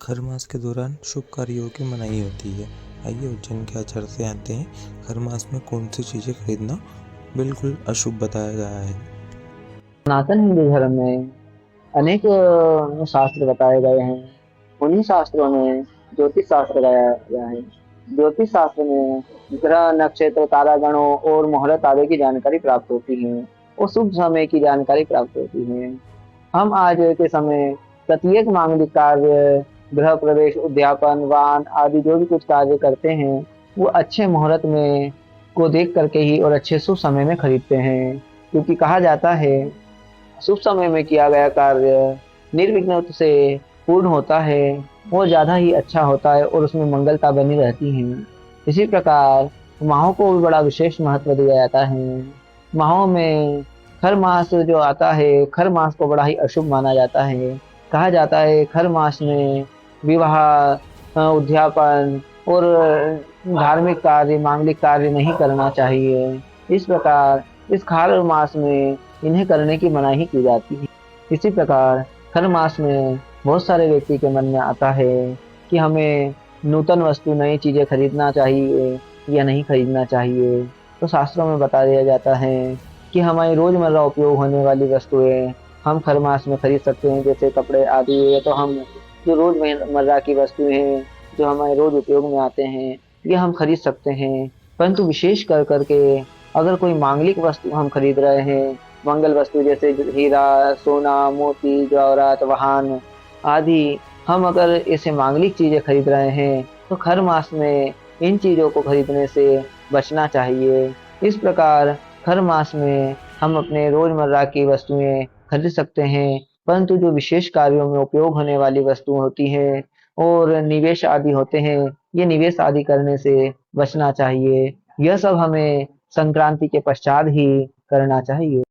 खर मास के दौरान शुभ कार्यों की मनाही होती है। आइए उज्जैन के आचार से जानते हैं खर मास में कौन सी चीज़ें खरीदना बिल्कुल अशुभ बताया गया है। सनातन हिंदू धर्म में अनेक शास्त्र बताए गए हैं। उन्हीं शास्त्रों में ज्योतिष शास्त्र गाया गया है। ज्योतिष शास्त्र में ग्रह, नक्षत्र, तारागणों और मुहूर्त आदि की जानकारी प्राप्त होती है और शुभ समय की जानकारी प्राप्त होती है। हम आज के समय प्रत्येक मांगलिक कार्य, गृह प्रवेश, उद्यापन, वाहन आदि जो भी कुछ कार्य करते हैं, वो अच्छे मुहूर्त में को देख करके ही और अच्छे शुभ समय में खरीदते हैं। क्योंकि कहा जाता है शुभ समय में किया गया कार्य निर्विघ्न से पूर्ण होता है और ज्यादा ही अच्छा होता है और उसमें मंगलता बनी रहती है। इसी प्रकार माहों को भी बड़ा विशेष महत्व दिया जाता है। माहों में खर मास जो आता है, खर मास को बड़ा ही अशुभ माना जाता है। कहा जाता है खर मास में विवाह, उद्यापन और धार्मिक कार्य, मांगलिक कार्य नहीं करना चाहिए। इस प्रकार इस खार मास में इन्हें करने की मनाही की जाती है। इसी प्रकार हर मास में बहुत सारे व्यक्ति के मन में आता है कि हमें नूतन वस्तु, नई चीजें खरीदना चाहिए या नहीं खरीदना चाहिए। तो शास्त्रों में बता दिया जाता है कि हमारी रोजमर्रा उपयोग होने वाली वस्तुएं हम हर मास में खरीद सकते हैं, जैसे कपड़े आदि। ये तो हम जो रोजमर्रा की वस्तुएं हैं, जो हमारे रोज उपयोग में आते हैं, ये हम खरीद सकते हैं। परंतु विशेष कर करके अगर कोई मांगलिक वस्तु हम खरीद रहे हैं, मंगल वस्तु जैसे हीरा, सोना, मोती, जवाहरात, वाहन आदि, हम अगर ऐसे मांगलिक चीजें खरीद रहे हैं तो खर मास में इन चीजों को खरीदने से बचना चाहिए। इस प्रकार खर मास में हम अपने रोजमर्रा की वस्तुएं खरीद सकते हैं, परंतु जो विशेष कार्यों में उपयोग होने वाली वस्तु होती है और निवेश आदि होते हैं, ये निवेश आदि करने से बचना चाहिए। यह सब हमें संक्रांति के पश्चात ही करना चाहिए।